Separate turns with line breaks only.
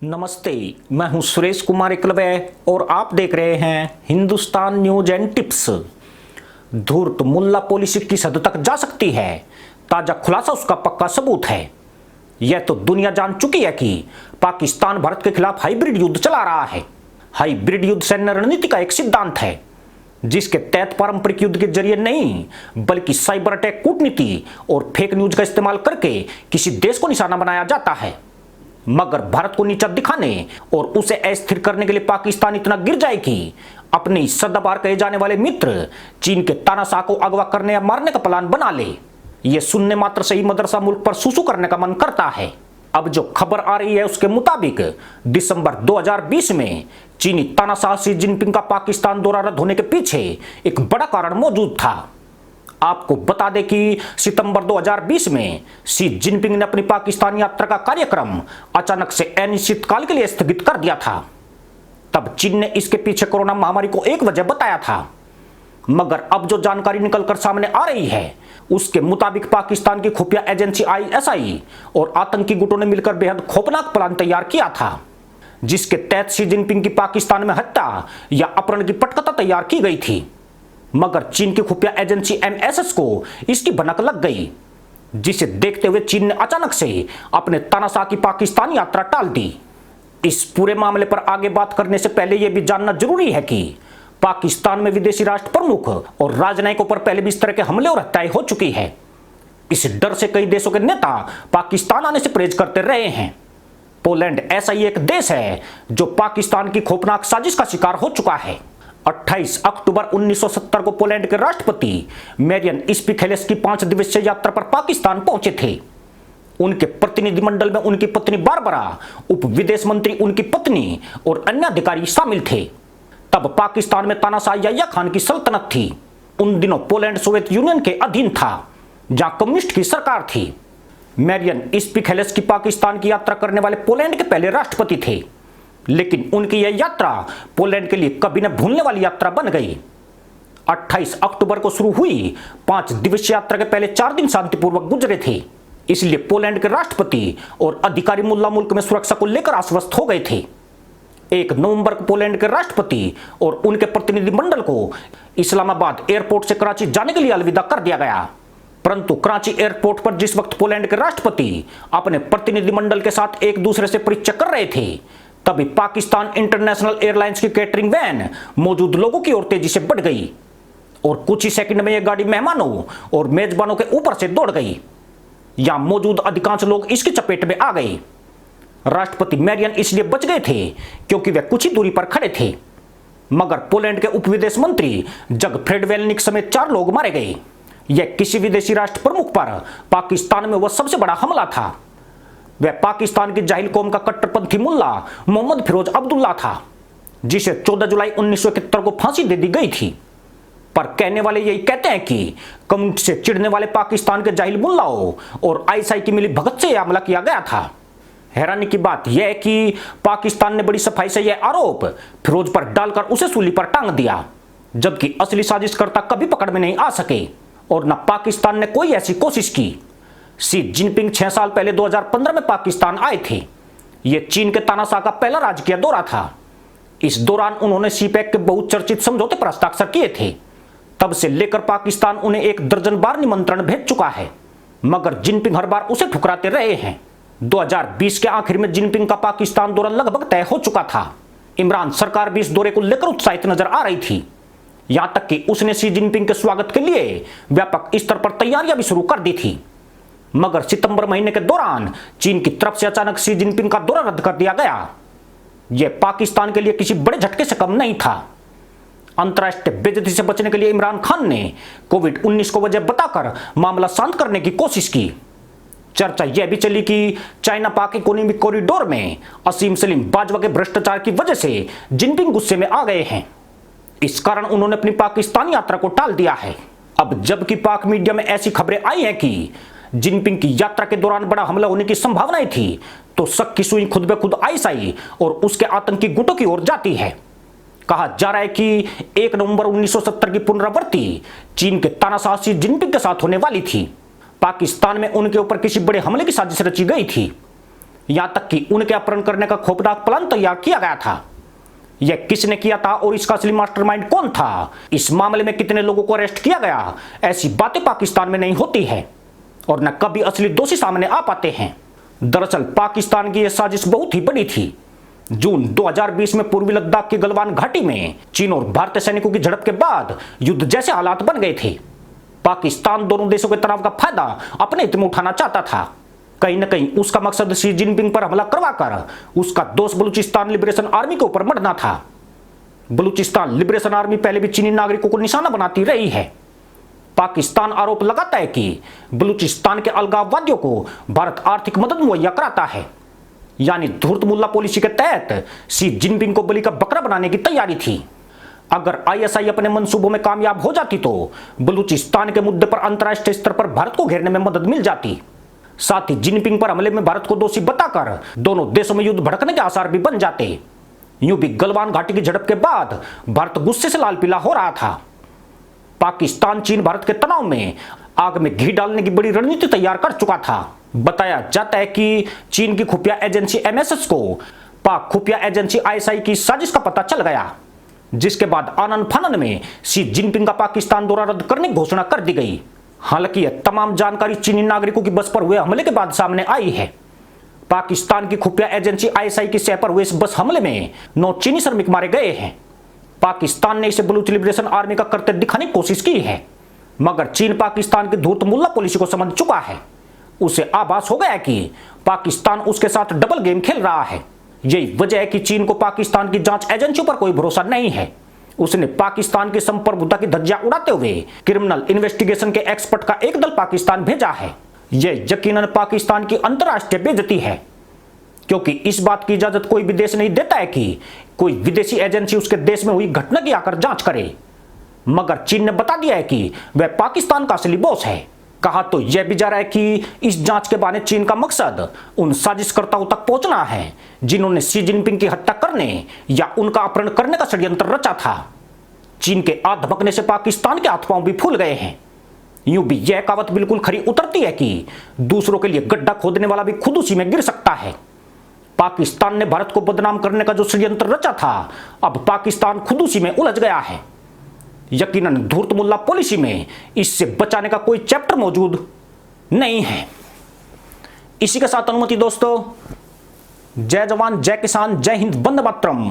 नमस्ते, मैं हूं सुरेश कुमार एकलवे और आप देख रहे हैं हिंदुस्तान न्यूज एंड टिप्स। धूर्त मुल्ला पॉलिसी किस हद तक जा सकती है, ताजा खुलासा उसका पक्का सबूत है। यह तो दुनिया जान चुकी है कि पाकिस्तान भारत के खिलाफ हाइब्रिड युद्ध चला रहा है। हाइब्रिड युद्ध सैन्य रणनीति का एक सिद्धांत है जिसके तहत पारंपरिक युद्ध के जरिए नहीं बल्कि साइबर अटैक, कूटनीति और फेक न्यूज का इस्तेमाल करके किसी देश को निशाना बनाया जाता है। मगर भारत को नीचा दिखाने और उसे अस्थिर करने के लिए पाकिस्तान इतना गिर जाए कि अपने सदाबहार कहे जाने वाले मित्र चीन के तानाशाह को अगवा करने या मारने का प्लान बना ले। यह सुनने मात्र से ही मदरसा मुल्क पर सुसु करने का मन करता है। अब जो खबर आ रही है उसके मुताबिक दिसंबर 2020 में चीनी तानाशाह शी जिनपिंग का पाकिस्तान दौरा रद्द होने के पीछे एक बड़ा कारण मौजूद था। आपको बता दें कि सितंबर 2020 में शी जिनपिंग ने अपनी पाकिस्तान यात्रा का कार्यक्रम अचानक से अनिश्चितकाल के लिए स्थगित कर दिया था। तब चीन ने इसके पीछे कोरोना महामारी को एक वजह बताया था। मगर अब जो जानकारी निकलकर सामने आ रही है उसके मुताबिक पाकिस्तान की खुफिया एजेंसी आईएसआई और आतंकी गुटों ने मिलकर बेहद खौफनाक प्लान तैयार किया था, जिसके तहत शी जिनपिंग की पाकिस्तान में हत्या या अपहरण की पटकथा तैयार की गई थी। मगर चीन की खुफिया एजेंसी एमएसएस को इसकी भनक लग गई, जिसे देखते हुए चीन ने अचानक से अपने तानाशाह की पाकिस्तान यात्रा टाल दी। इस पूरे मामले पर आगे बात करने से पहले यह भी जानना जरूरी है कि पाकिस्तान में विदेशी राष्ट्र प्रमुख और राजनयिकों पर पहले भी इस तरह के हमले और हत्याएं हो चुकी है। इस डर से कई देशों के नेता पाकिस्तान आने से परहेज करते रहे हैं। पोलैंड ऐसा ही एक देश है जो पाकिस्तान की खौफनाक साजिश का शिकार हो चुका है। 28 अक्टूबर 1970 को पोलैंड के राष्ट्रपति मैरियन स्पिखेलेस्की 5 दिवसीय यात्रा पर पाकिस्तान पहुंचे थे। उनके प्रतिनिधिमंडल में उनकी पत्नी बारबरा, उप विदेश मंत्री उनकी पत्नी और अन्य अधिकारी शामिल थे। तब पाकिस्तान में तानाशाह याह्या खान की सल्तनत थी। उन दिनों पोलैंड सोवियत यूनियन के अधीन था, जहां कम्युनिस्ट की सरकार थी। मैरियन स्पिखेलेस्की पाकिस्तान की यात्रा करने वाले पोलैंड के पहले राष्ट्रपति थे, लेकिन उनकी यह यात्रा पोलैंड के लिए कभी न भूलने वाली यात्रा बन गई। 28 अक्टूबर को शुरू हुई 5 दिवसीय यात्रा के पहले 4 दिन शांतिपूर्वक गुजरे थे, इसलिए पोलैंड के राष्ट्रपति और अधिकारी मुल्ला मुल्क में सुरक्षा को लेकर आश्वस्त हो गए थे। 1 नवंबर को पोलैंड के राष्ट्रपति और उनके प्रतिनिधिमंडल को इस्लामाबाद एयरपोर्ट से कराची जाने के लिए अलविदा कर दिया गया। परंतु कराची एयरपोर्ट पर जिस वक्त पोलैंड के राष्ट्रपति अपने प्रतिनिधिमंडल के साथ एक दूसरे से परिचय कर रहे थे, तभी पाकिस्तान इंटरनेशनल एयरलाइंस की कैटरिंग वैन मौजूद लोगों की ओर तेजी से बढ़ गई और कुछ ही सेकंड में यह गाड़ी मेहमानों और मेजबानों के ऊपर से दौड़ गई। यहां मौजूद अधिकांश लोग इसकी चपेट में आ गए। राष्ट्रपति मैरियन इसलिए बच गए थे क्योंकि वे कुछ ही दूरी पर खड़े थे, मगर पोलैंड के उप विदेश मंत्री जगफ्रेड वेलनिक समेत 4 लोग मारे गए। यह किसी विदेशी राष्ट्र प्रमुख पर पाकिस्तान में वह सबसे बड़ा हमला था। वह पाकिस्तान की जाहिल कौम का कट्टरपंथी मुल्ला मोहम्मद फिरोज अब्दुल्ला था, जिसे 14 जुलाई 1971 को फांसी दे दी गई थी। पर कहने वाले यही कहते हैं कि कम्युनिस्ट से चिढ़ने वाले पाकिस्तान के जाहिल मुल्लाओं और आईएसआई की मिली भगत से यह हमला किया गया था। हैरानी की बात यह है कि पाकिस्तान ने बड़ी सफाई से यह आरोप फिरोज पर डालकर उसे सूली पर टांग दिया, जबकि असली साजिशकर्ता कभी पकड़ में नहीं आ सके और न पाकिस्तान ने कोई ऐसी कोशिश की। शी जिनपिंग 6 साल पहले 2015 में पाकिस्तान आए थे। यह चीन के तानाशाह का पहला राजकीय दौरा था। इस दौरान उन्होंने सीपैक के बहुचर्चित समझौते पर हस्ताक्षर किए थे। तब से लेकर पाकिस्तान उन्हें 1 दर्जन बार निमंत्रण भेज चुका है, मगर जिनपिंग हर बार उसे ठुकराते रहे हैं। 2020 के आखिर में जिनपिंग का पाकिस्तान दौरा लगभग तय हो चुका था। इमरान सरकार भी इस दौरे को लेकर उत्साहित नजर आ रही थी। यहां तक कि उसने शी जिनपिंग के स्वागत के लिए व्यापक स्तर पर तैयारियां भी शुरू कर दी थी। मगर सितंबर महीने के दौरान चीन की तरफ से अचानक शी जिनपिंग का दौरा रद्द कर दिया गया। यह पाकिस्तान के लिए किसी बड़े झटके से कम नहीं था। अंतर्राष्ट्रीय बेइज्जती से बचने के लिए इमरान खान ने कोविड-19 को वजह बताकर मामला शांत करने की कोशिश की। चर्चा यह भी चली कि चाइना पाक इकोनॉमिक कॉरिडोर में असीम सलीम बाजवा के भ्रष्टाचार की वजह से जिनपिंग गुस्से में आ गए हैं। इस कारण उन्होंने अपनी पाकिस्तान यात्रा को टाल दिया है। अब जबकि पाक मीडिया में ऐसी खबरें आई हैं कि जिनपिंग की यात्रा के दौरान बड़ा हमला होने की संभावनाएं थी, तो शक की सुई खुद ब खुद आईएसआई और उसके आतंकी गुटों की ओर जाती है। कहा जा रहा है कि 1 नवंबर 1970 की पुनरावृत्ति चीन के तानाशाह शी जिनपिंग के साथ होने वाली थी। पाकिस्तान में उनके ऊपर किसी बड़े हमले की साजिश रची गई थी। यहां तक कि उनके अपहरण करने का खौफनाक प्लान तैयार किया गया था। यह किसने किया था और इसका असली मास्टरमाइंड कौन था, इस मामले में कितने लोगों को अरेस्ट किया गया, ऐसी बातें पाकिस्तान में नहीं होती है और न कभी असली दोषी सामने आ पाते हैं। दरअसल पाकिस्तान की यह साजिश बहुत ही बड़ी थी। जून 2020 में पूर्वी लद्दाख की गलवान घाटी में चीन और भारतीय सैनिकों की झड़प के बाद युद्ध जैसे हालात बन गए थे। पाकिस्तान दोनों देशों के तनाव का फायदा अपने हित में उठाना चाहता था। कहीं न कहीं उसका मकसद शी जिनपिंग पर हमला करवाकर उसका दोस्त बलूचिस्तान लिबरेशन आर्मी के ऊपर मढ़ना था। बलूचिस्तान लिबरेशन आर्मी पहले भी चीनी नागरिकों को निशाना बनाती रही है। पाकिस्तान आरोप लगाता है कि बलूचिस्तान के अलगाववादियों को भारत आर्थिक मदद मुहैया कराता है। यानी धूर्त मुल्ला पॉलिसी के तहत शी जिनपिंग को बलि का बकरा बनाने की तैयारी थी। अगर आईएसआई अपने मंसूबों में कामयाब हो जाती तो बलूचिस्तान के मुद्दे पर अंतर्राष्ट्रीय स्तर पर भारत को घेरने में मदद मिल जाती। साथ ही जिनपिंग पर हमले में भारत को दोषी बताकर दोनों देशों में युद्ध भड़कने के आसार भी बन जाते। यूं भी गलवान घाटी की झड़प के बाद भारत गुस्से से लाल पीला हो रहा था। पाकिस्तान चीन भारत के तनाव में आग में घी डालने की बड़ी रणनीति तैयार कर चुका था। बताया जाता है कि चीन की खुफिया एजेंसी एमएसएस को पाक खुफिया एजेंसी आईएसआई की साजिश का पता चल गया, जिसके बाद आनन फानन में शी जिनपिंग का पाकिस्तान दौरा रद्द करने की घोषणा कर दी गई। हालांकि यह तमाम जानकारी चीनी नागरिकों की बस पर हुए हमले के बाद सामने आई है। पाकिस्तान की खुफिया एजेंसी आईएसआई की सह पर हुए इस बस हमले में 9 चीनी श्रमिक मारे गए हैं। पाकिस्तान ने इसे बलूच लिबरेशन आर्मी का करते दिखाने की कोशिश की है, मगर चीन पाकिस्तान की धूर्त मुल्ला पॉलिसी को समझ चुका है। उसे आभास हो गया कि पाकिस्तान उसके साथ डबल गेम खेल रहा है। यही वजह है कि चीन को पाकिस्तान की जांच एजेंसियों पर कोई भरोसा नहीं है। उसने पाकिस्तान की संप्रभुता की धज्जियां उड़ाते हुए क्रिमिनल इन्वेस्टिगेशन के एक्सपर्ट का एक दल पाकिस्तान भेजा है। यह यकीनन पाकिस्तान की अंतर्राष्ट्रीय बेइज्जती है, क्योंकि इस बात की इजाजत कोई भी देश नहीं देता है कि कोई विदेशी एजेंसी उसके देश में हुई घटना की आकर जांच करे। मगर चीन ने बता दिया है कि वह पाकिस्तान का असली बॉस है। कहा तो यह भी जा रहा है कि इस जांच के बहाने चीन का मकसद उन साजिशकर्ताओं तक पहुंचना है जिन्होंने शी जिनपिंग की हत्या करने या उनका अपहरण करने का षड्यंत्र रचा था। चीन के आग धमकने से पाकिस्तान के हाथ पांव भी फूल गए हैं। यूं भी यह कहावत बिल्कुल खरी उतरती है कि दूसरों के लिए गड्ढा खोदने वाला भी खुद उसी में गिर सकता है। पाकिस्तान ने भारत को बदनाम करने का जो षड्यंत्र रचा था, अब पाकिस्तान खुद उसी में उलझ गया है। यकीनन धूर्त मुल्ला पॉलिसी में इससे बचाने का कोई चैप्टर मौजूद नहीं है। इसी के साथ अनुमति दोस्तों, जय जवान जय किसान जय हिंद, वंदे मातरम।